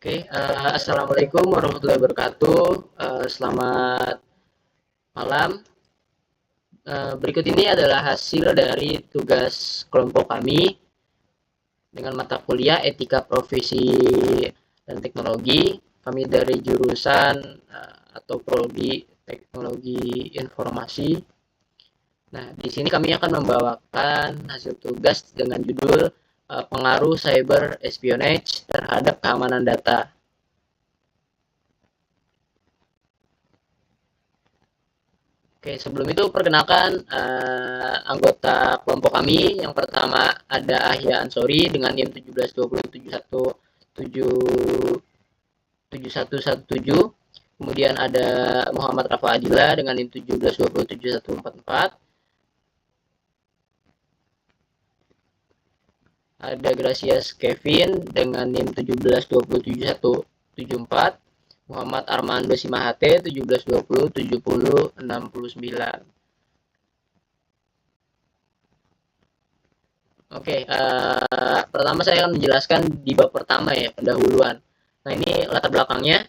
Assalamualaikum warahmatullahi wabarakatuh. Selamat malam. Berikut ini adalah hasil dari tugas kelompok kami dengan mata kuliah Etika Profesi dan Teknologi. Kami dari jurusan atau prodi Teknologi Informasi. Nah, di sini kami akan membawakan hasil tugas dengan judul pengaruh cyber espionage terhadap keamanan data. Oke, sebelum itu perkenalkan anggota kelompok kami. Yang pertama ada Ahya Ansori dengan NIM 1720717117. Kemudian ada Muhammad Rafa Adila dengan NIM 17207144. Ada Gracias Kevin dengan NIM 17207174. Muhammad Armando Simahate 17207069. Oke, pertama saya akan menjelaskan di bab pertama ya, pendahuluan. Nah, ini latar belakangnya.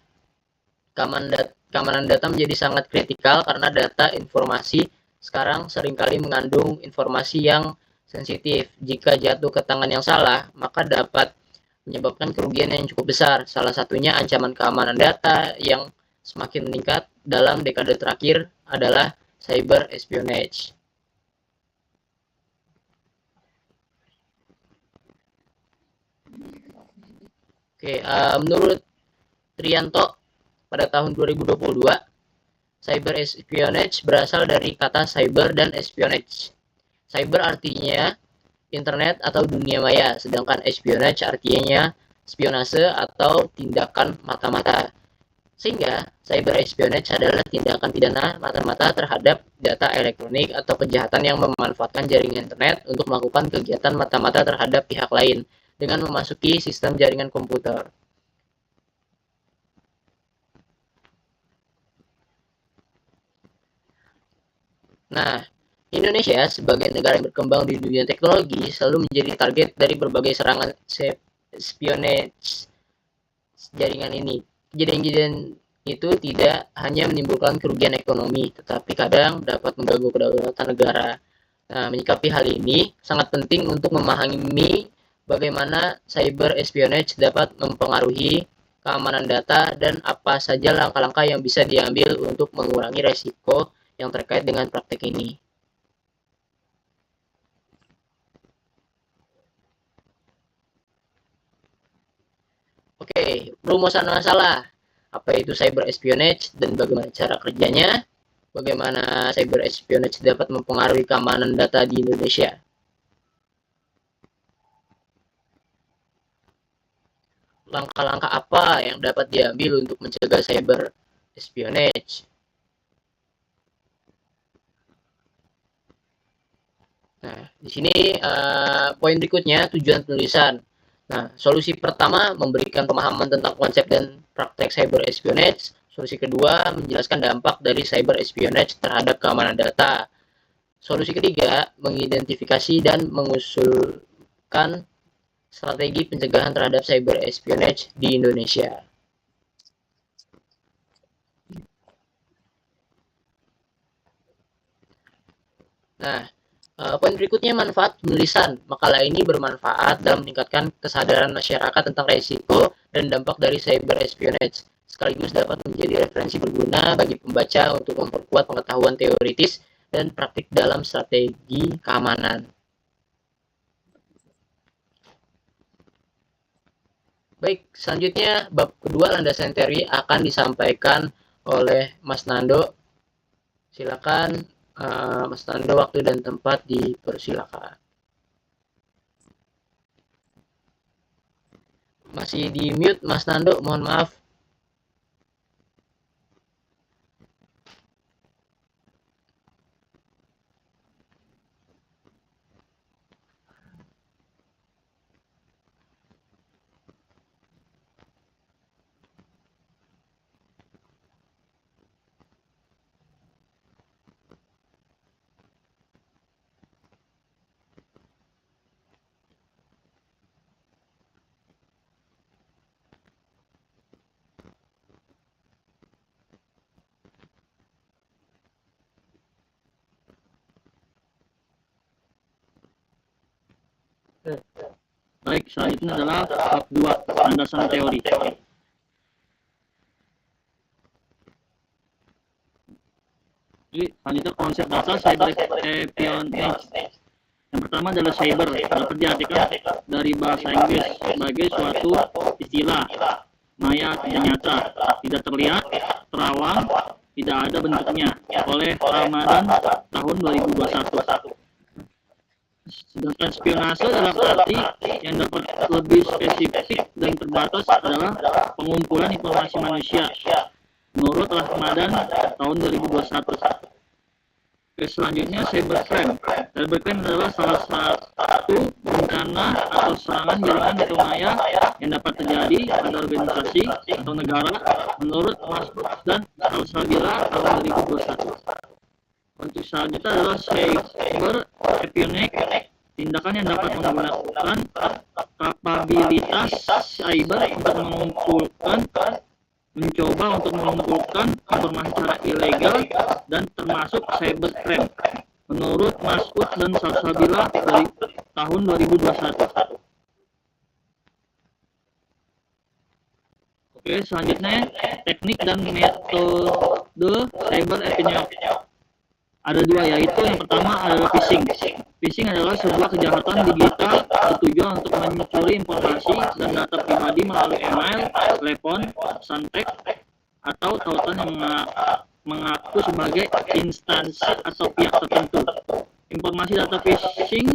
Keamanan data menjadi sangat kritikal karena data informasi sekarang seringkali mengandung informasi yang sensitif. Jika jatuh ke tangan yang salah, maka dapat menyebabkan kerugian yang cukup besar. Salah satunya ancaman keamanan data yang semakin meningkat dalam dekade terakhir adalah cyber espionage. Oke, menurut Trianto pada tahun 2022, cyber espionage berasal dari kata cyber dan espionage. Cyber artinya internet atau dunia maya, sedangkan espionage artinya spionase atau tindakan mata-mata. Sehingga cyber espionage adalah tindakan pidana mata-mata terhadap data elektronik atau kejahatan yang memanfaatkan jaringan internet untuk melakukan kegiatan mata-mata terhadap pihak lain dengan memasuki sistem jaringan komputer. Nah, Indonesia sebagai negara yang berkembang di dunia teknologi selalu menjadi target dari berbagai serangan espionage jaringan ini. Kejadian-kejadian itu tidak hanya menimbulkan kerugian ekonomi, tetapi kadang dapat mengganggu kedaulatan negara. Nah, menyikapi hal ini sangat penting untuk memahami bagaimana cyber espionage dapat mempengaruhi keamanan data dan apa saja langkah-langkah yang bisa diambil untuk mengurangi resiko yang terkait dengan praktek ini. Oke, rumusan masalah. Apa itu cyber espionage dan bagaimana cara kerjanya? Bagaimana cyber espionage dapat mempengaruhi keamanan data di Indonesia? Langkah-langkah apa yang dapat diambil untuk mencegah cyber espionage? Nah, di sini poin berikutnya tujuan penulisan. Nah, solusi pertama memberikan pemahaman tentang konsep dan praktek cyber espionage. Solusi kedua menjelaskan dampak dari cyber espionage terhadap keamanan data. Solusi ketiga mengidentifikasi dan mengusulkan strategi pencegahan terhadap cyber espionage di Indonesia. Nah, poin berikutnya manfaat penulisan. Makalah ini bermanfaat dalam meningkatkan kesadaran masyarakat tentang risiko dan dampak dari cyber espionage. Sekaligus dapat menjadi referensi berguna bagi pembaca untuk memperkuat pengetahuan teoritis dan praktik dalam strategi keamanan. Baik, selanjutnya bab kedua landasan teori akan disampaikan oleh Mas Nando. Silakan Mas Nando, waktu dan tempat dipersilakan. Masih di mute Mas Nando, mohon maaf. Baik, selanjutnya adalah bab 2, landasan teori. Jadi, selanjutnya konsep dasar cyber espionage. Yang pertama adalah cyber, dapat diartikan dari bahasa Inggris sebagai suatu istilah maya tidak nyata, tidak terlihat, terawang, tidak ada bentuknya oleh Ramadan tahun 2021. Sedangkan spionase dalam arti yang dapat lebih spesifik dan terbatas adalah pengumpulan informasi manusia menurut Ramadan tahun 2021. Oke, selanjutnya cybercrime. Cybercrime adalah salah satu bencana atau serangan jaringan atau maya yang dapat terjadi pada organisasi atau negara menurut Maslow dan Salsabila tahun 2021. Untuk selanjutnya adalah cyber espionage, tindakan yang dapat menggunakan kapabilitas cyber untuk mencoba untuk mengumpulkan informasi secara ilegal dan termasuk cybercrime menurut Mas'ud dan Salsabila dari tahun 2021. Oke, selanjutnya teknik dan metode cyber espionage. Ada dua, yaitu yang pertama adalah phishing. Phishing adalah sebuah kejahatan digital bertujuan untuk mencuri informasi dan data pribadi melalui email, telepon, santet, atau tautan yang mengaku sebagai instansi atau pihak tertentu. Informasi data phishing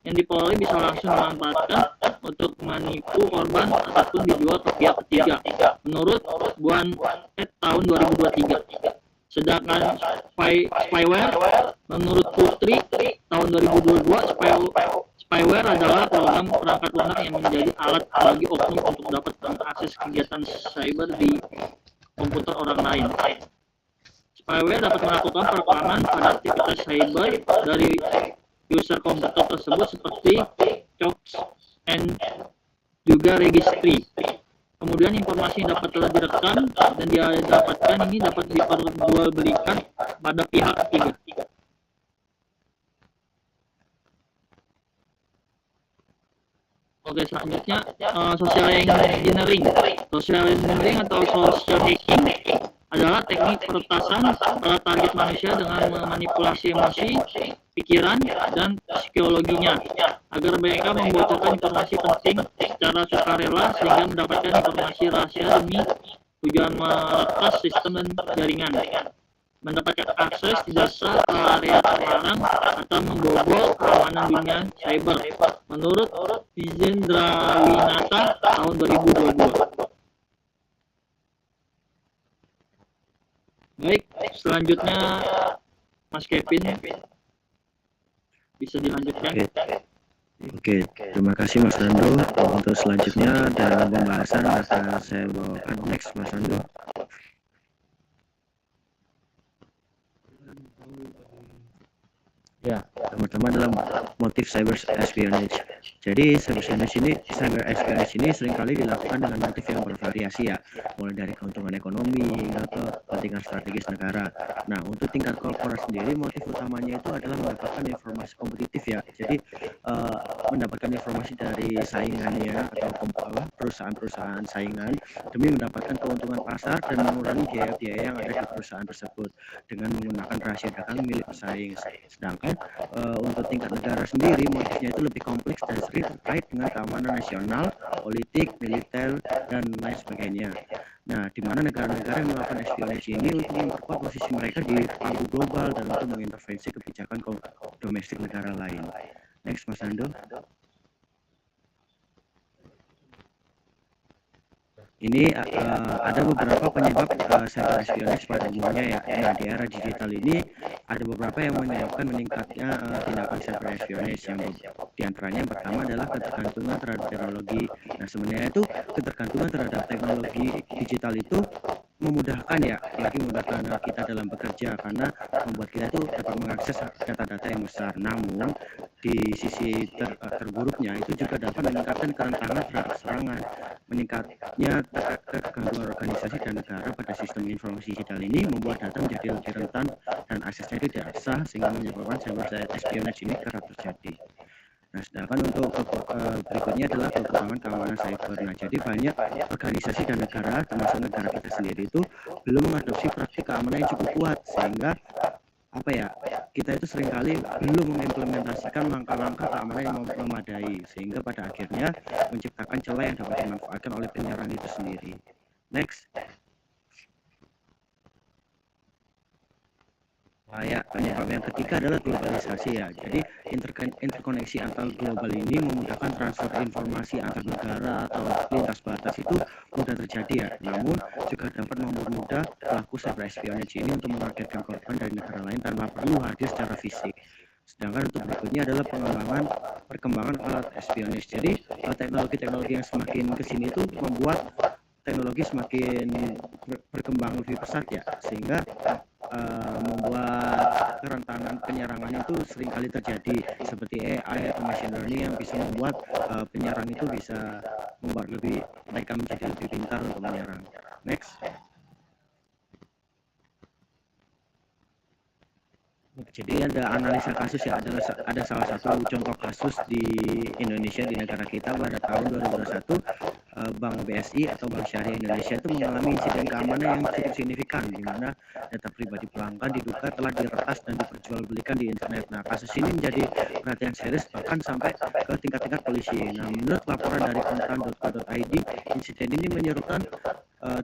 yang diperoleh bisa langsung dimanfaatkan untuk menipu korban ataupun dijual ke pihak ketiga menurut Buan tahun 2023. Sedangkan spyware menurut Putri tahun 2022, spyware adalah program perangkat lunak yang menjadi alat bagi oknum untuk dapat mengakses kegiatan cyber di komputer orang lain. Spyware dapat melakukan perekaman pada aktivitas cyber dari user komputer tersebut seperti COPS and juga registry. Kemudian informasi yang dapat telah direkam dan dia dapatkan ini dapat diperjualbelikan pada pihak ketiga. Oke, selanjutnya social engineering. Social engineering atau social hacking adalah teknik peretasan pada target manusia dengan memanipulasi emosi, pikiran, dan psikologinya agar mereka membocorkan informasi penting secara sukarela sehingga mendapatkan informasi rahasia demi tujuan meretas sistem dan jaringan, mendapatkan akses tidak sah ke area terlarang, atau membobol keamanan dunia cyber menurut Vijendrawinata tahun 2022. Baik, selanjutnya Mas Kevin bisa dilanjutkan. Oke, terima kasih Mas Rando. Untuk selanjutnya dalam pembahasan akan saya bawakan next Mas Rando. Ya, pertama dalam motif cyber espionage. Jadi cyber espionage ini seringkali dilakukan dengan motif yang bervariasi ya, mulai dari keuntungan ekonomi hingga ke kepentingan strategis negara. Nah, untuk tingkat korporat sendiri motif utamanya itu adalah mendapatkan informasi kompetitif ya. Jadi mendapatkan informasi dari saingannya atau perusahaan-perusahaan saingan demi mendapatkan keuntungan pasar dan mengurangi biaya-biaya yang ada di perusahaan tersebut dengan menggunakan rahasia dagang milik pesaing. Sedangkan untuk tingkat negara sendiri motifnya itu lebih kompleks dan sering terkait dengan keamanan nasional, politik, militer, dan lain sebagainya. Nah, di mana negara-negara yang melakukan espionasi ini untuk memperkuat posisi mereka di panggung global dan untuk mengintervensi kebijakan domestik negara lain. Next, Mas Ando. Ini ada beberapa penyebab cyber espionage pada umumnya ya. Nah, di era digital ini ada beberapa yang menyebabkan meningkatnya tindakan cyber espionage. Yang diantaranya yang pertama adalah ketergantungan terhadap teknologi. Nah, sebenarnya itu ketergantungan terhadap teknologi digital itu memudahkan ya, apalagi memudahkan kita dalam bekerja karena membuat kita itu dapat mengakses data-data yang besar. Namun di sisi terburuknya itu juga dapat meningkatkan kerentanan terhadap serangan. Meningkatnya ketergantungan organisasi dan negara pada sistem informasi digital ini membuat data menjadi lebih rentan dan aksesnya itu tidak sah sehingga menyebabkan cyber espionage ini kerap terjadi. Nah, Nah, sedangkan untuk berikutnya adalah kekurangan keamanan cyber. Nah, jadi banyak organisasi dan negara, termasuk negara kita sendiri itu belum mengadopsi praktik keamanan yang cukup kuat, sehingga kita itu seringkali belum mengimplementasikan langkah-langkah keamanan yang memadai, sehingga pada akhirnya menciptakan celah yang dapat dimanfaatkan oleh penyerang itu sendiri. Next. Penyebab yang ketiga adalah globalisasi ya. Jadi interkoneksi antar global ini memudahkan transfer informasi antar negara atau lintas batas itu mudah terjadi ya. Namun juga dapat mempermudah pelaku cyber espionage ini untuk menargetkan korban dari negara lain tanpa perlu hadir secara fisik. Sedangkan untuk berikutnya adalah perkembangan alat espionage. Jadi teknologi-teknologi yang semakin kesini itu membuat teknologi semakin berkembang lebih pesat ya, sehingga membuat kerentanan penyerangan itu seringkali terjadi, seperti AI atau machine learning yang bisa membuat penyerang itu bisa membuat mereka menjadi lebih pintar untuk menyerang. Next. Jadi ada analisa kasus ya, ada salah satu contoh kasus di Indonesia, di negara kita pada tahun 2021. Bank BSI atau Bank Syariah Indonesia itu mengalami insiden keamanan yang cukup signifikan, di mana data pribadi pelanggan diduga telah diretas dan diperjualbelikan di internet. Nah, kasus ini menjadi perhatian serius bahkan sampai ke tingkat-tingkat polisi. Nah, menurut laporan dari kontan.co.id, insiden ini menyerukan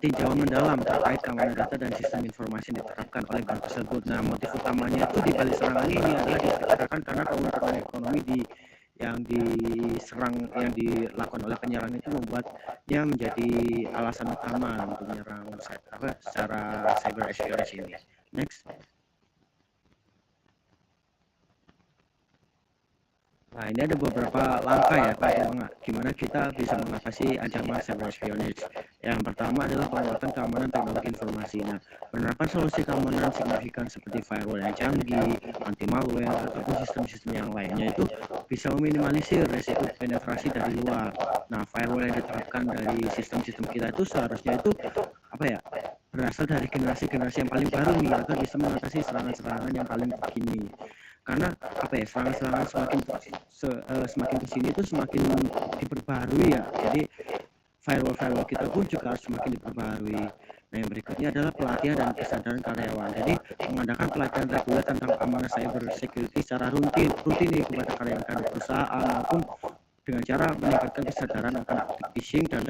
tinjauan mendalam terkait keamanan data dan sistem informasi yang diterapkan oleh bank tersebut. Nah, motif utamanya itu di balik serangan ini adalah diperkirakan karena keuntungan ekonomi yang dilakukan oleh penyerang itu membuatnya menjadi alasan utama untuk menyerang secara cyber espionage ini. Next. Nah, ini ada beberapa langkah ya gimana kita bisa mengatasi ancaman cyber espionage. Yang pertama adalah penguatan keamanan teknologi informasi. Nah, penerapan solusi keamanan signifikan seperti firewall yang canggih, anti malware ataupun sistem-sistem yang lainnya itu bisa meminimalisir resiko penetrasi dari luar. Nah, firewall yang diterapkan dari sistem-sistem kita itu seharusnya itu berasal dari generasi-generasi yang paling baru nih, agar bisa mengatasi serangan-serangan yang paling terkini. Karena serangan-serangan semakin kesini itu semakin diperbarui ya. Jadi firewall kita pun juga harus semakin diperbarui. Nah, yang berikutnya adalah pelatihan dan kesadaran karyawan. Jadi mengadakan pelatihan reguler tentang keamanan cyber security secara rutin nih kepada karyawan perusahaan, maupun dengan cara meningkatkan kesadaran akan phishing dan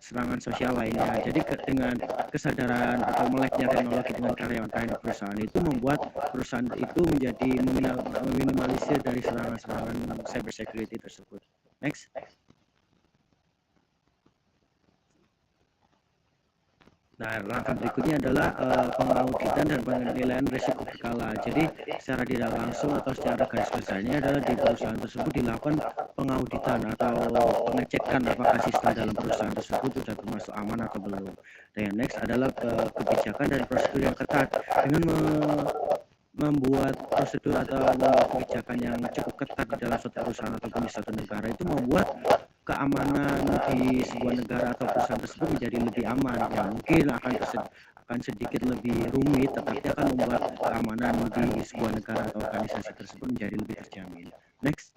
serangan sosial lainnya. Jadi dengan kesadaran atau meleknya teknologi dengan karyawan perusahaan itu membuat perusahaan itu menjadi meminimalisir dari serangan-serangan cyber security tersebut. Next. Nah, langkah berikutnya adalah pengauditan dan penilaian risiko berkala. Jadi secara tidak langsung atau secara garis besarnya adalah di perusahaan tersebut dilakukan pengauditan atau pengecekan apakah sistem dalam perusahaan tersebut sudah termasuk aman atau belum. Dan yang next adalah kebijakan dan prosedur yang ketat. Dengan membuat prosedur atau kebijakan yang cukup ketat di dalam suatu perusahaan ataupun di suatu negara itu membuat keamanan di sebuah negara atau perusahaan tersebut menjadi lebih aman. Ya, mungkin akan sedikit lebih rumit, tetapi akan membuat keamanan di sebuah negara atau organisasi tersebut menjadi lebih terjamin. Next.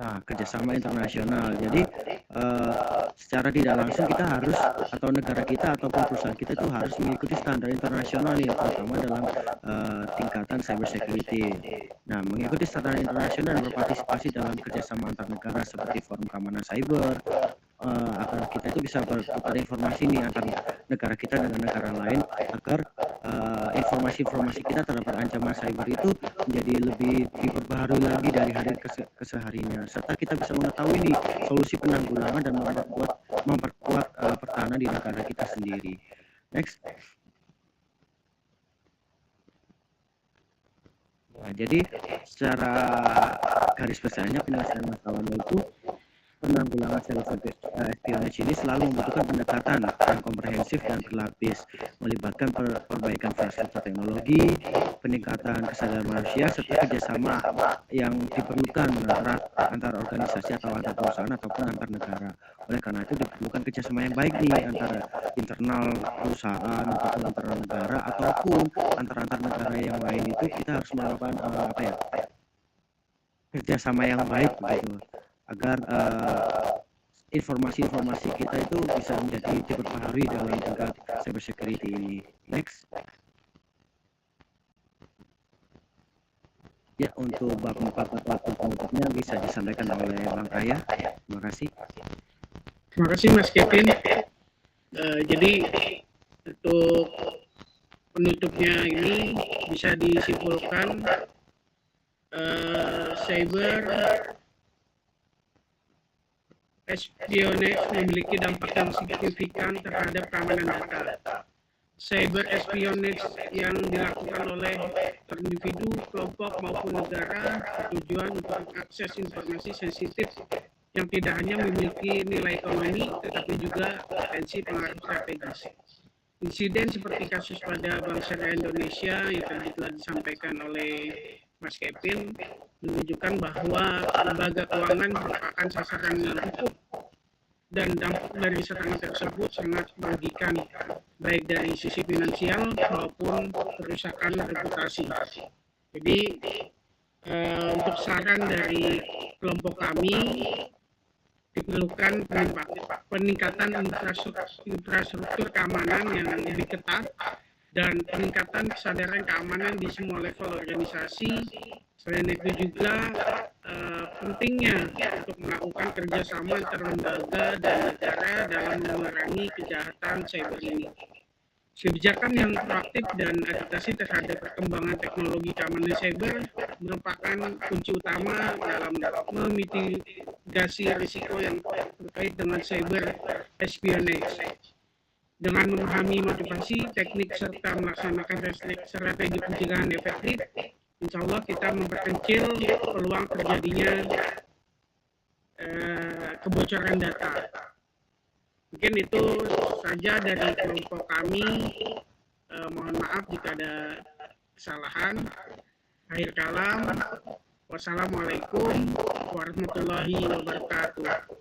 Nah, kerjasama internasional. Jadi secara tidak langsung kita harus, atau negara kita ataupun perusahaan kita itu harus mengikuti standar internasional nih, terutama dalam tingkatan cyber security. Nah, mengikuti standar internasional dan berpartisipasi dalam kerjasama antar negara seperti forum keamanan cyber, agar kita itu bisa bertukar informasi nih antar negara kita dengan negara lain, agar informasi-informasi kita terhadap ancaman cyber itu menjadi lebih diperbaharui lagi dari hari kesehariannya, serta kita bisa mengetahui nih solusi penanggulangan dan memperkuat pertahanan di negara kita sendiri. Next. Nah, jadi secara garis besarnya penyelesaian masalahnya itu Penanggulangan cyber espionage ini selalu membutuhkan pendekatan yang komprehensif dan berlapis, melibatkan perbaikan infrastruktur teknologi, peningkatan kesadaran manusia, serta kerjasama yang diperlukan antar organisasi atau antar perusahaan ataupun antar negara. Oleh karena itu diperlukan kerjasama yang baik nih antara internal perusahaan ataupun antar negara ataupun antar negara yang lain. Itu kita harus melakukan kerjasama yang baik begitu agar informasi-informasi kita itu bisa menjadi diperbaharui dalam tingkat cyber security ini. Next. Ya, untuk bab 4 atau penutupnya bisa disampaikan oleh Bang Raya. Terima kasih. Terima kasih Mas Kevin. Jadi untuk penutupnya ini bisa disimpulkan cyber espionage memiliki dampak yang signifikan terhadap keamanan data. Cyber espionage yang dilakukan oleh individu, kelompok maupun negara bertujuan untuk mengakses informasi sensitif yang tidak hanya memiliki nilai ekonomi tetapi juga potensi pengaruh strategis. Insiden seperti kasus pada Bank Syariah Indonesia yang tadi telah disampaikan oleh Mas Kevin menunjukkan bahwa lembaga keuangan merupakan sasaran yang empuk dan dampak dari serangan tersebut sangat merugikan baik dari sisi finansial maupun kerusakan reputasi. Jadi untuk saran dari kelompok kami diperlukan peningkatan infrastruktur keamanan yang lebih ketat dan peningkatan kesadaran keamanan di semua level organisasi. Selain itu juga pentingnya untuk melakukan kerjasama antar lembaga dan negara dalam memerangi kejahatan cyber ini. Kebijakan yang proaktif dan adaptasi terhadap perkembangan teknologi keamanan cyber merupakan kunci utama dalam memitigasi risiko yang terkait dengan cyber espionage. Dengan memahami motivasi, teknik, serta melaksanakan strategi pencegahan efektif, insya Allah kita memperkecil peluang terjadinya kebocoran data. Mungkin itu saja dari kelompok kami. Mohon maaf jika ada kesalahan. Akhir kalam, wassalamualaikum warahmatullahi wabarakatuh.